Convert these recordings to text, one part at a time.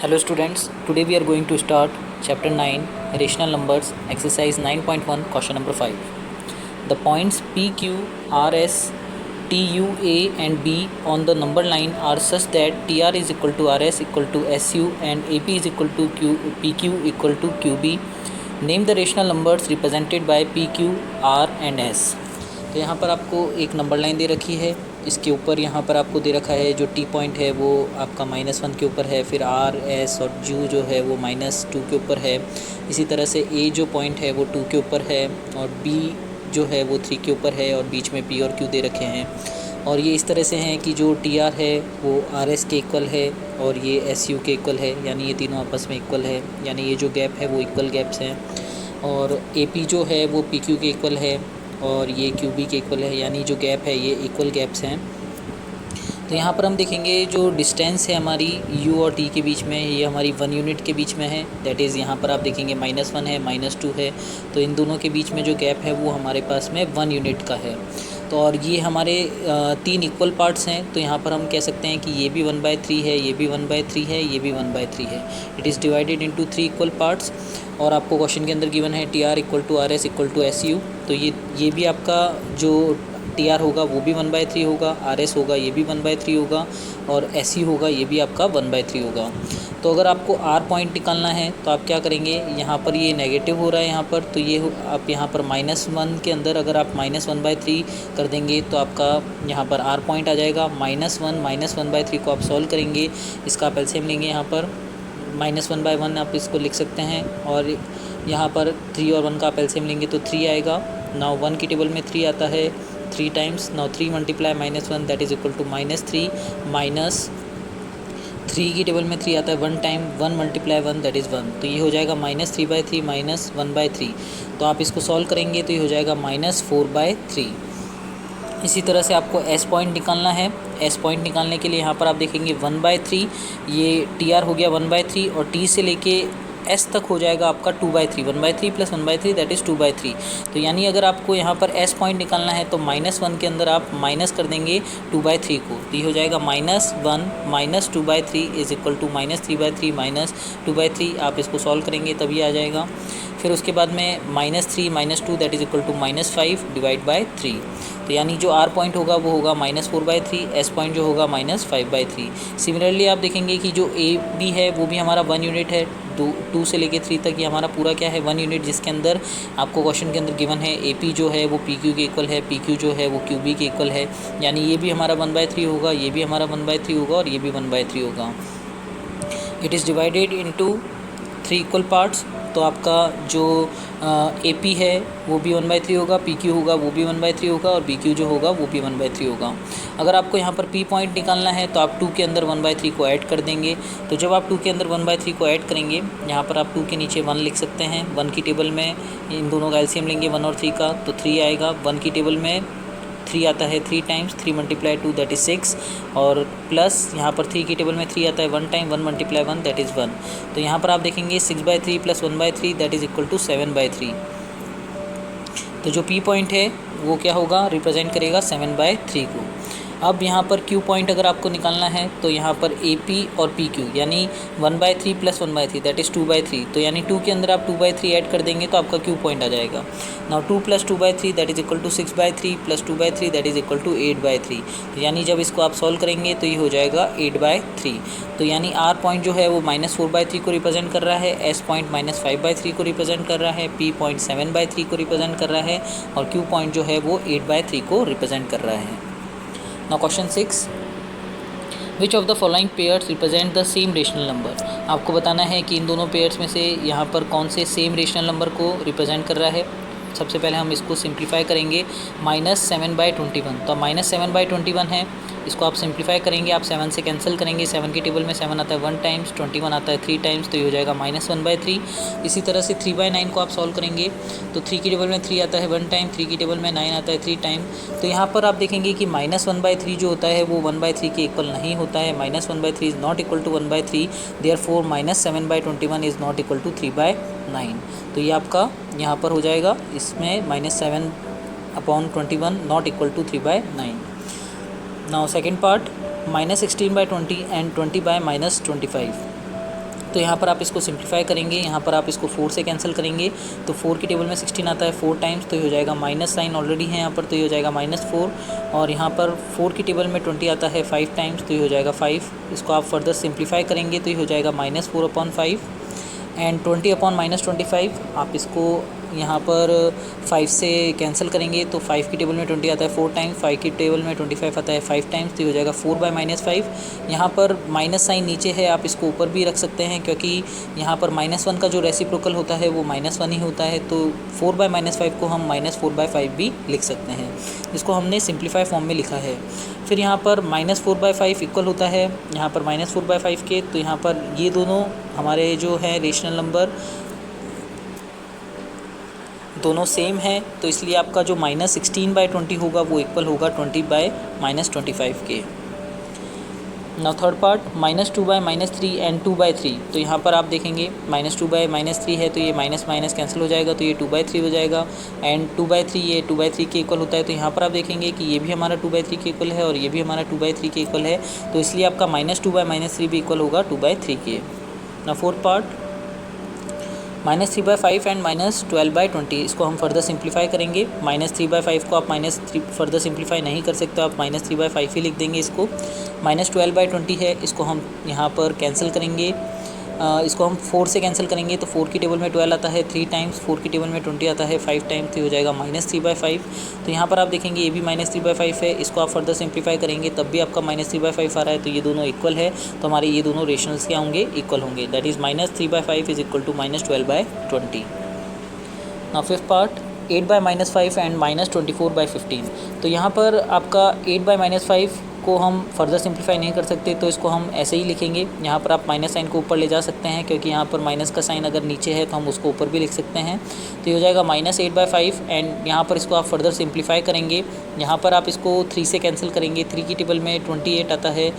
Hello students, today we are going to start chapter 9 rational numbers exercise 9.1 question number 5. The points P, Q, R, S, T, U, A and B on the number line are such that TR is equal to RS equal to SU and AP is equal to PQ equal to QB. Name the rational numbers represented by PQ, R and S. तो यहाँ पर आपको एक number line दे रखी है, इसके ऊपर यहाँ पर आपको दे रखा है जो टी पॉइंट है वो आपका -1 के ऊपर है, फिर आर एस और यू जो है वो -2 के ऊपर है। इसी तरह से ए जो पॉइंट है वो 2 के ऊपर है और बी जो है वो 3 के ऊपर है और बीच में पी और क्यू दे रखे हैं। और ये इस तरह से हैं कि जो टी आर है वो आर एस के इक्वल है और ये एस यू के इक्वल है, यानी ये तीनों आपस में इक्वल है, यानी ये जो गैप है वो इक्वल गैप्स हैं। और ए पी जो है वो पी क्यू के इक्वल है और ये क्यू बी के इक्वल है, यानी जो गैप है ये इक्वल गैप्स हैं। तो यहाँ पर हम देखेंगे जो डिस्टेंस है हमारी u और t के बीच में, ये हमारी 1 यूनिट के बीच में है। दैट इज़ यहाँ पर आप देखेंगे -1 है, -2 है, तो इन दोनों के बीच में जो गैप है वो हमारे पास में 1 यूनिट का है। तो और ये हमारे 3 इक्वल पार्ट्स हैं, तो यहाँ पर हम कह सकते हैं कि ये भी 1/3 है, ये भी 1/3 है, ये भी 1/3 है। It is divided into 3 equal parts. और आपको क्वेश्चन के अंदर गिवन है T R equal to R S equal to S U, तो ये भी आपका जो टी आर होगा वो भी 1/3 होगा, आर एस होगा ये भी 1/3 होगा और एस यू होगा ये भी आपका 1/3 होगा। तो अगर आपको आर पॉइंट निकालना है तो आप क्या करेंगे, यहाँ पर ये नेगेटिव हो रहा है यहाँ पर, तो ये आप यहाँ पर -1 के अंदर अगर आप -1/3 कर देंगे तो आपका यहाँ पर आर पॉइंट आ जाएगा। -1/3 को आप सॉल्व करेंगे, इसका आप एलसीएम लेंगे, यहाँ पर -1/1 आप इसको लिख सकते हैं और यहाँ पर 3 और 1 का आप एलसीएम लेंगे तो 3 आएगा। नाउ 1 की टेबल में 3 आता है 3 times. Now 3 multiply -1 that is equal to -3, -3 की टेबल में 3 आता है 1 टाइम, 1 मल्टीप्लाई 1 दैट इज़ 1, तो ये हो जाएगा -3/3 -1/3। तो आप इसको सॉल्व करेंगे तो ये हो जाएगा -4/3। इसी तरह से आपको एस पॉइंट निकालना है। एस पॉइंट निकालने के लिए यहाँ पर आप देखेंगे 1/3, ये टी आर हो गया 1/3 और टी से लेके एस तक हो जाएगा आपका 2/3, 1/3 + 1/3 दैट इज़ 2/3। तो यानी अगर आपको यहाँ पर एस पॉइंट निकालना है तो -1 के अंदर आप माइनस कर देंगे 2/3 को, तो ये हो जाएगा -1 - 2/3 इज़ इक्वल टू -3/3 - 2/3। आप इसको सॉल्व करेंगे तभी आ जाएगा। फिर उसके बाद में -3 - 2 that is equal to -5 divide by 3। तो यानी जो आर पॉइंट होगा वो होगा -4/3, एस पॉइंट जो होगा -5/3। सिमिलरली आप देखेंगे कि जो ए बी है वो भी हमारा 1 यूनिट है। 2 से लेके 3 तक ये हमारा पूरा क्या है 1 यूनिट, जिसके अंदर आपको क्वेश्चन के अंदर गिवन है ए पी जो है वो पी क्यू के इक्वल है, पी क्यू जो है वो क्यू बी के इक्वल है, यानी ये भी हमारा 1/3 होगा, ये भी हमारा 1/3 होगा और ये भी 1/3 होगा। It is divided into 3 equal parts. तो आपका जो ए पी है वो भी 1/3 होगा, पी क्यू होगा वो भी 1/3 होगा और बी क्यू जो होगा वो भी 1/3 होगा। अगर आपको यहाँ पर पी पॉइंट निकालना है तो आप 2 के अंदर 1/3 को ऐड कर देंगे। तो जब आप 2 के अंदर 1/3 को ऐड करेंगे, यहाँ पर आप 2 के नीचे 1 लिख सकते हैं। 1 की टेबल में इन दोनों का एलसीएम लेंगे 1 और 3 का, तो 3 आएगा। 1 की टेबल में 3 आता है 3 टाइम्स, 3 × 2 दैट इज़ 6 और प्लस यहाँ पर 3 की टेबल में 3 आता है 1 टाइम, 1 × 1 दैट इज़ 1। तो यहाँ पर आप देखेंगे 6/3 + 1/3 दैट इज़ इक्वल टू 7/3। तो जो पी पॉइंट है वो क्या होगा, रिप्रेजेंट करेगा 7/3 को। अब यहाँ पर क्यू पॉइंट अगर आपको निकालना है तो यहाँ पर ए पी और पी क्यू यानी 1/3 + 1/3 दैट इज़ 2/3, तो यानी 2 के अंदर आप 2/3 ऐड कर देंगे तो आपका क्यू पॉइंट आ जाएगा। Now 2 + 2/3 that is equal to 6/3 + 2/3 that is equal to 8/3। तो यानी जब इसको आप सॉल्व करेंगे तो ये हो जाएगा 8/3। तो यानी आर पॉइंट जो है वो -4/3 को रिप्रेजेंट कर रहा है, एस पॉइंट -5/3 को रिप्रेजेंट कर रहा है, पी पॉइंट 7/3 को रिप्रेजेंट कर रहा है और क्यू पॉइंट जो है वो 8/3 को रिप्रेजेंट कर रहा है। Now question 6, which of the following pairs represent the same rational number? आपको बताना है कि इन दोनों पेयर्स में से यहाँ पर कौन से सेम रेशनल नंबर को रिप्रेजेंट कर रहा है। सबसे पहले हम इसको सिंप्लीफाई करेंगे, -7/21, तो -7/21 है, इसको आप सिंप्लीफाई करेंगे, आप 7 से कैंसिल करेंगे। 7 की टेबल में 7 आता है 1 टाइम्स, 21 आता है 3 टाइम्स, तो ये हो जाएगा -1/3। इसी तरह से 3/9 को आप सॉल्व करेंगे तो 3 की टेबल में 3 आता है 1 टाइम, 3 की टेबल में 9 आता है 3 टाइम। तो यहाँ पर आप देखेंगे कि -1/3 जो होता है वो 1/3 के इक्वल नहीं होता है। -1/3 is not equal to 1/3, therefore -7/21 is not equal to 3/9। तो ये आपका यहाँ पर हो जाएगा, इसमें -7/21 not equal to 3/9। Now second part, -16/20 and 20/-25। तो यहाँ पर आप इसको सिंप्लीफाई करेंगे, यहाँ पर आप इसको 4 से कैंसिल करेंगे तो 4 की टेबल में 16 आता है 4 टाइम्स, तो ये हो जाएगा माइनस साइन ऑलरेडी है यहाँ पर, तो ये हो जाएगा -4। और यहाँ पर 4 की टेबल में 20 आता है 5 टाइम्स, तो ये हो जाएगा 5। इसको आप फर्दर सिंप्लीफाई करेंगे तो ये हो जाएगा -4/5 एंड 20/-25। आप इसको यहाँ पर 5 से कैंसिल करेंगे तो 5 की टेबल में 20 आता है 4 टाइम्स, 5 की टेबल में 25 आता है 5 टाइम्स, तो ये हो जाएगा 4/-5। यहाँ पर माइनस साइन नीचे है, आप इसको ऊपर भी रख सकते हैं क्योंकि यहाँ पर -1 का जो रेसिप्रोकल होता है वो -1 ही होता है, तो 4/-5 को हम -4/5 भी लिख सकते हैं। इसको हमने सिंप्लीफाई फॉर्म में लिखा है। फिर यहाँ पर -4/5 इक्वल होता है यहाँ पर -4/5 के, तो यहाँ पर ये दोनों हमारे जो है रेशनल नंबर दोनों सेम है, तो इसलिए आपका जो -16/20 होगा वो इक्वल होगा 20/-25 के। Now third part -2/-3 and 2/3। तो यहाँ पर आप देखेंगे -2/-3 है तो ये माइनस माइनस कैंसिल हो जाएगा, तो ये 2/3 हो जाएगा एंड 2/3 ये 2/3 के इक्वल होता है, तो यहाँ पर आप देखेंगे कि ये भी हमारा 2/3 के इक्वल है और ये भी हमारा 2/3 के इक्वल है, तो इसलिए आपका -2/-3 भी इक्वल होगा 2/3 के। Now fourth part -3/5 and -12/20। इसको हम फर्दर सिंप्लीफाई करेंगे। -3/5 को आप -3 फर्दर सिंप्लीफाई नहीं कर सकते, आप -3/5 ही लिख देंगे। इसको -12/20 है, इसको हम यहाँ पर कैंसिल करेंगे। इसको हम 4 से कैंसिल करेंगे तो 4 की टेबल में 12 आता है 3 टाइम्स, 4 की टेबल में 20 आता है 5 टाइम्स, तो हो जाएगा -3/5। तो यहाँ पर आप देखेंगे ये भी -3/5 है, इसको आप फर्दर सिंप्लीफाई करेंगे तब भी आपका -3/5 आ रहा है, तो ये दोनों इक्वल है, तो हमारे ये दोनों रेशनल्स क्या होंगे, इक्वल होंगे। That is -3/5 is equal to -12/20। Now fifth part 8/-5 and -24/15। तो यहाँ पर आपका 8/-5 को हम फर्दर सिंप्लीफाई नहीं कर सकते, तो इसको हम ऐसे ही लिखेंगे। यहाँ पर आप माइनस साइन को ऊपर ले जा सकते हैं क्योंकि यहाँ पर माइनस का साइन अगर नीचे है तो हम उसको ऊपर भी लिख सकते हैं, तो ये हो जाएगा -8/5 एंड यहाँ पर इसको आप फर्दर सिंप्लीफाई करेंगे। यहाँ पर आप इसको 3 से कैंसिल करेंगे, 3 की टेबल में 28 आता है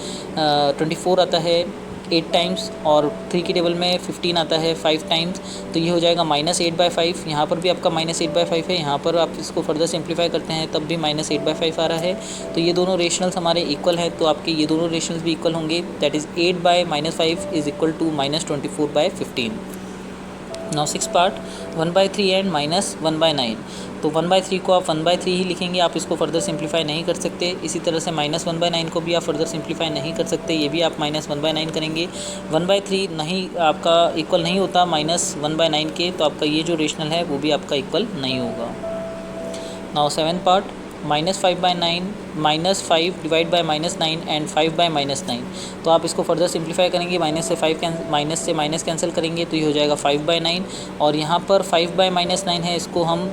24 आता है 8 टाइम्स और 3 की टेबल में 15 आता है 5 टाइम्स, तो ये हो जाएगा -8/5। यहाँ पर भी आपका -8/5 है, यहाँ पर आप इसको फर्दर सिंप्लीफाई करते हैं तब भी -8/5 आ रहा है, तो ये दोनों रेशनल्स हमारे इक्वल हैं, तो आपके ये दोनों रेशनल्स भी इक्वल होंगे। That is 8/-5 is equal to -24/15। Now six part 1/3 and -1/9। तो 1/3 को आप 1/3 ही लिखेंगे, आप इसको फर्दर सिंप्लीफाई नहीं कर सकते। इसी तरह से -1/9 को भी आप फर्दर सिंप्लीफाई नहीं कर सकते, ये भी आप -1/9 करेंगे। 1/3 नहीं आपका इक्वल नहीं होता -1/9 के, तो आपका ये जो रेशनल है वो भी आपका इक्वल नहीं होगा। Now seven part -5/9 -5 divide bye -9 and 5/-9। तो आप इसको फर्दर सिंप्लीफाई करेंगे, माइनस से माइनस कैंसिल करेंगे तो ये हो जाएगा 5/9 और यहाँ पर 5/-9 है, इसको हम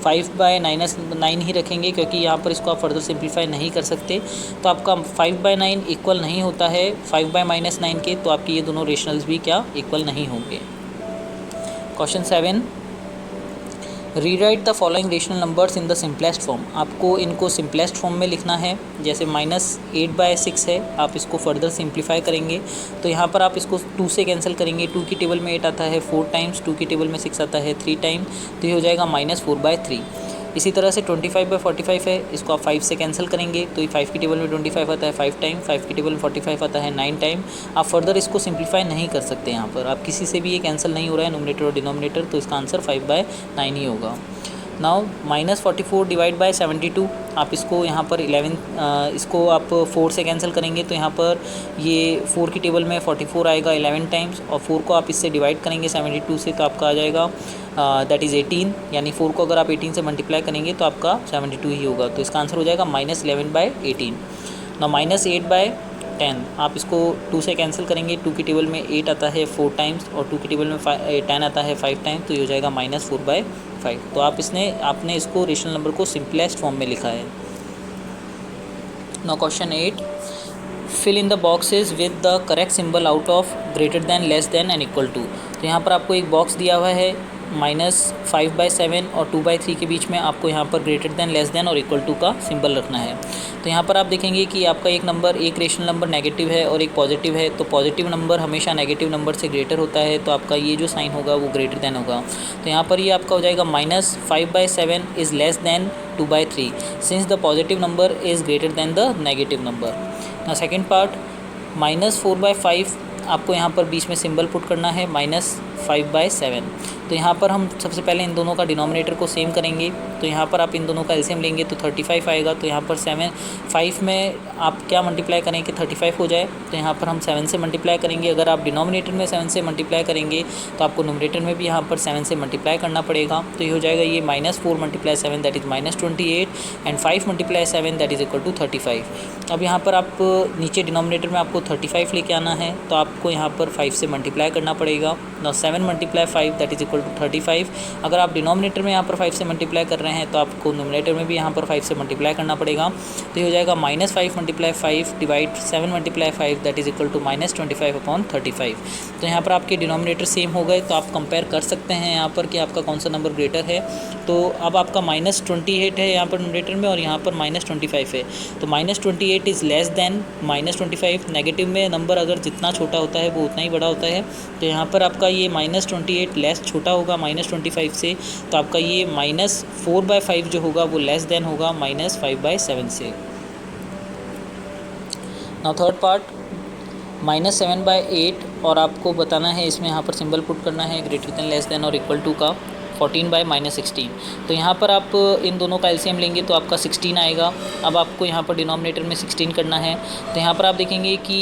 5/-9 ही रखेंगे क्योंकि यहाँ पर इसको आप फर्दर सिंप्लीफाई नहीं कर सकते, तो आपका 5/9 इक्वल नहीं होता है 5/-9 के, तो आपके ये दोनों रेशनल्स भी क्या इक्वल नहीं होंगे। Question 7 rewrite the following rational numbers in the simplest form. आपको इनको सिंपलेस्ट फॉर्म में लिखना है। जैसे -8/6 है, आप इसको फर्दर सिंप्लीफाई करेंगे तो यहाँ पर आप इसको 2 से कैंसिल करेंगे। 2 की टेबल में 8 आता है 4 टाइम्स, 2 की टेबल में 6 आता है 3 टाइम, तो ये हो जाएगा -4/3। इसी तरह से 25/45 है, इसको आप 5 से कैंसिल करेंगे तो ये 5 की टेबल में 25 आता है 5 टाइम, 5 की टेबल में 45 आता है 9 टाइम। आप फर्दर इसको सिंप्लीफाई नहीं कर सकते, यहाँ पर आप किसी से भी ये कैंसिल नहीं हो रहा है नोमिनेटर और डिनोमिनेटर, तो इसका आंसर 5/9 ही होगा। Now -44 divide by 72। आप इसको यहाँ पर 11 इसको आप 4 से कैंसिल करेंगे तो यहाँ पर ये 4 की टेबल में 44 आएगा 11 टाइम्स और 4 को आप इससे डिवाइड करेंगे 72 से तो आपका आ जाएगा दैट इज़ 18, यानी 4 को अगर आप 18 से मल्टीप्लाई करेंगे तो आपका 72 ही होगा, तो इसका आंसर हो जाएगा -11/18। ना -8/10 आप इसको 2 से कैंसिल करेंगे। 2 की टेबल में 8 आता है 4 टाइम्स और 2 की टेबल में 10 आता है 5 टाइम्स, तो ये हो जाएगा -4/5। तो आपने इसको रेशनल नंबर को सिंपलेस्ट फॉर्म में लिखा है। Now question 8 fill in the boxes with the correct symbol out of greater than, less than and equal to. तो यहाँ पर आपको एक बॉक्स दिया हुआ है -5/7 और 2/3 के बीच में आपको यहाँ पर ग्रेटर दैन, लेस दैन और इक्वल टू का सिंबल रखना है। तो यहाँ पर आप देखेंगे कि आपका एक रेशनल नंबर नेगेटिव है और एक पॉजिटिव है, तो पॉजिटिव नंबर हमेशा नेगेटिव नंबर से ग्रेटर होता है, तो आपका ये जो साइन होगा वो ग्रेटर दैन होगा। तो यहाँ पर ये आपका हो जाएगा -5/7 is less than 2/3 since the positive number is greater than the negative number. ना सेकेंड पार्ट -4/5 आपको यहाँ पर बीच में सिंबल पुट करना है -5/7। तो यहाँ पर हम सबसे पहले इन दोनों का डिनोमिनेटर को सेम करेंगे। तो यहाँ पर आप इन दोनों का एलसीएम लेंगे तो 35 आएगा। तो यहाँ पर 5 में आप क्या मल्टीप्लाई करें कि 35 हो जाए, तो यहाँ पर हम 7 से मल्टीप्लाई करेंगे। अगर आप डिनोमिनेटर में 7 से मल्टीप्लाई करेंगे तो आपको न्यूमरेटर में भी यहाँ पर 7 से मल्टीप्लाई करना पड़ेगा। तो ये हो जाएगा ये -4 × 7 that is -28 and 5 × 7 that is equal to 35। अब यहाँ पर आप नीचे डिनोमिनेटर में आपको 35 लेके आना है, तो आपको यहाँ पर 5 से मल्टीप्लाई करना पड़ेगा। 7 × 5 दैट इज़ इक्वल टू 35। अगर आप डिनोमिनेटर में यहाँ पर 5 से मल्टीप्लाई कर रहे हैं तो आपको न्यूमरेटर में भी यहाँ पर 5 से मल्टीप्लाई करना पड़ेगा। तो ये हो जाएगा -5 × 5 divide 7 × 5 that is equal to -25/35। तो यहाँ पर आपके डिनोमिनेटर सेम हो गए। तो आप कंपेयर कर सकते हैं यहाँ पर कि आपका कौन सा नंबर ग्रेटर है। तो अब आपका -28 है यहाँ पर न्यूमरेटर में और यहाँ पर -25 है। तो -28 इज़ लेस दैन -25। नेगेटिव में नंबर अगर जितना छोटा होता है वो उतना ही बड़ा होता है। तो यहाँ पर आपका ये -28 लेस छोटा होगा -25 से। तो आपका ये -4/5 जो होगा वो लेस देन होगा -5/7 से। नाउ थर्ड पार्ट -7/8 और आपको बताना है इसमें यहाँ पर सिंबल पुट करना है ग्रेटर देन लेस देन और इक्वल टू का 14/-16। तो यहाँ पर आप इन दोनों का एलसीएम लेंगे तो आपका 16 आएगा। अब आपको यहाँ पर डिनोमिनेटर में 16 करना है। तो यहाँ पर आप देखेंगे कि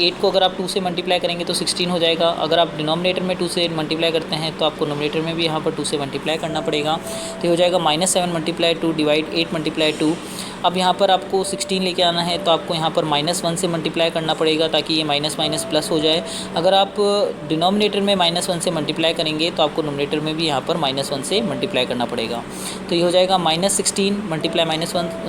8 को अगर आप 2 से मल्टीप्लाई करेंगे तो 16 हो जाएगा। अगर आप डिनोमिनेटर में 2 से मल्टीप्लाई करते हैं तो आपको न्यूमरेटर में भी यहाँ पर 2 से मल्टीप्लाई करना पड़ेगा। तो ये हो जाएगा -7 × 2 डिवाइड 8 × 2। अब यहाँ पर आपको 16 लेके आना है तो आपको यहाँ पर -1 से मल्टीप्लाई करना पड़ेगा ताकि ये माइनस प्लस हो जाए। अगर आप डिनोमिनेटर में -1 से मल्टीप्लाई करेंगे तो आपको न्यूमरेटर में भी यहाँ पर -1 से मल्टीप्लाई करना पड़ेगा। तो ये हो जाएगा -16 ×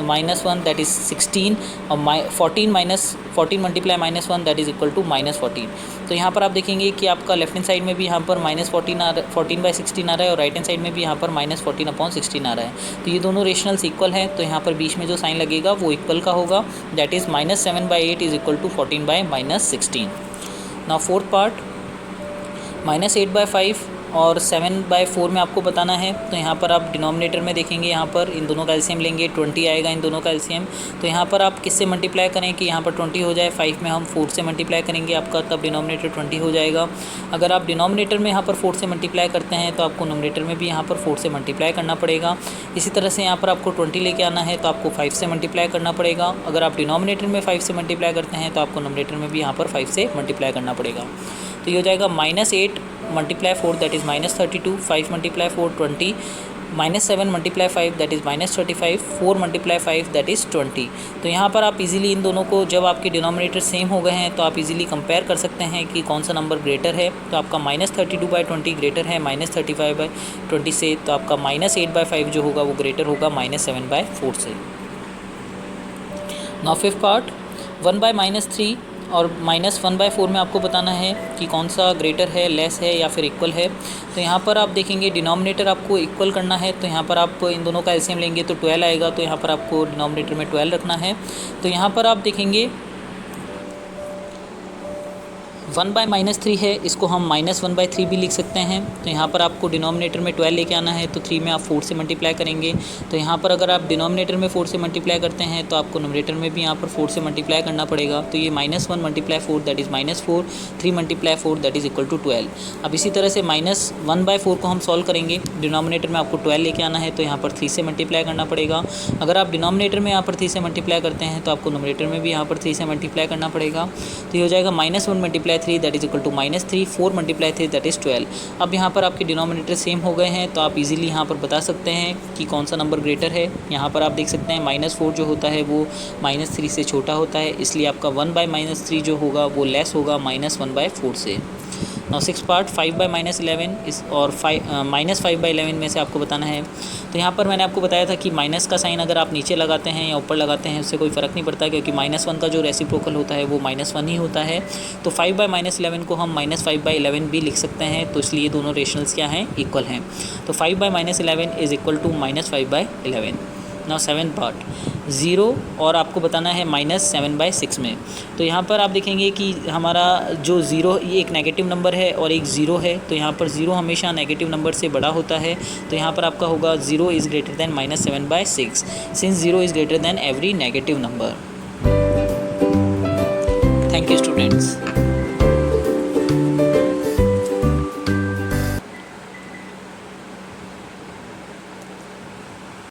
-1 दैट इज़ 16 और 14 multiply -1 that is equal to -14। तो यहाँ पर आप देखेंगे कि आपका लेफ्ट हैंड साइड में भी यहाँ पर -14/16 आ रहा है और राइट हैंड साइड में भी यहाँ पर -14/16 आ रहा है। तो ये दोनों रेशनल्स इक्वल हैं। तो यहाँ पर बीच में जो साइन लगेगा वो इक्वल का होगा that is -7/8 is equal to 14/-16। Now fourth part -8/5 और 7/4 में आपको बताना है। तो यहाँ पर आप डिनोमिनेटर में देखेंगे यहाँ पर इन दोनों का एलसीएम लेंगे 20 आएगा इन दोनों का एलसीएम। तो यहाँ पर आप किससे मल्टीप्लाई करें कि यहाँ पर 20 हो जाए। 5 में हम 4 से मल्टीप्लाई करेंगे आपका तब डिनोमिनेटर 20 हो जाएगा। अगर आप डिनोमिनेटर में यहाँ पर 4 से मल्टीप्लाई करते हैं तो आपको न्यूमरेटर में भी यहाँ पर 4 से मल्टीप्लाई करना पड़ेगा। इसी तरह से यहाँ पर आपको 20 लेके आना है तो आपको 5 से मल्टीप्लाई करना पड़ेगा। अगर आप डिनोमिनेटर में 5 से मल्टीप्लाई करते हैं तो आपको न्यूमरेटर में भी यहाँ पर 5 से मल्टीप्लाई करना पड़ेगा। तो ये हो जाएगा -8 × 4 that is -32, 5 × 4 20, -7 × 5 that is -35, 4 × 5 that is 20। तो यहाँ पर आप इजीली इन दोनों को जब आपके डिनोमिनेटर सेम हो गए हैं तो आप इजीली कंपेयर कर सकते हैं कि कौन सा नंबर ग्रेटर है। तो आपका -32/20 ग्रेटर है -35/20 से। तो आपका -8/5 जो होगा वो ग्रेटर होगा -7/4 से। नाउ फिफ्थ पार्ट 1/-3 और -1/4 में आपको बताना है कि कौन सा ग्रेटर है, लेस है या फिर इक्वल है। तो यहाँ पर आप देखेंगे डिनोमिनेटर आपको इक्वल करना है। तो यहाँ पर आप इन दोनों का एलसीएम लेंगे तो 12 आएगा। तो यहाँ पर आपको डिनोमिनेटर में 12 रखना है। तो यहाँ पर आप देखेंगे 1/-3 है, इसको हम -1/3 भी लिख सकते हैं। तो यहाँ पर आपको डिनोमिनेटर में 12 लेके आना है तो 3 में आप 4 से मल्टीप्लाई करेंगे। तो यहाँ पर अगर आप डिनोमिनेटर में 4 से मल्टीप्लाई करते हैं तो आपको न्यूमरेटर में भी यहाँ पर 4 से मल्टीप्लाई करना पड़ेगा। तो ये -1 × 4 that is -4, 3 × 4 that is equal to 12। अब इसी तरह से -1/4 को हम सॉल्व करेंगे। डिनोमिनेटर में आपको 12 लेके आना है तो यहाँ पर 3 से मल्टीप्लाई करना पड़ेगा। अगर आप डिनोमिनेटर में यहाँ पर 3 से मल्टीप्लाई करते हैं तो आपको न्यूमरेटर में भी यहाँ पर 3 से मल्टीप्लाई करना पड़ेगा। तो ये हो जाएगा -1 × 3 that is equal to -3, 4 × 3 that is 12। अब यहाँ पर आपके डिनोमिनेटर सेम हो गए हैं तो आप इजीली यहाँ पर बता सकते हैं कि कौन सा नंबर ग्रेटर है। यहाँ पर आप देख सकते हैं -4 जो होता है वो -3 से छोटा होता है, इसलिए आपका 1/-3 जो होगा वो लेस होगा -1/4 से। नाउ सिक्स पार्ट 5/-11 इस और -5/11 में से आपको बताना है। तो यहाँ पर मैंने आपको बताया था कि माइनस का साइन अगर आप नीचे लगाते हैं या ऊपर लगाते हैं उससे कोई फ़र्क नहीं पड़ता, क्योंकि -1 का जो रेसिप्रोकल होता है वो -1 ही होता है। तो 5/-11 को हम -5/11 भी लिख सकते हैं। तो इसलिए दोनों रेशनल्स क्या हैं, इक्वल हैं। तो 5/-11 is equal to -5/11। Now 7 part 0 और आपको बताना है -7/6 में। तो यहाँ पर आप देखेंगे कि हमारा जो 0 ये एक नेगेटिव नंबर है और एक 0 है। तो यहाँ पर 0 हमेशा नेगेटिव नंबर से बड़ा होता है। तो यहाँ पर आपका होगा 0 is greater than -7/6 since 0 is greater than every negative number. Thank you students.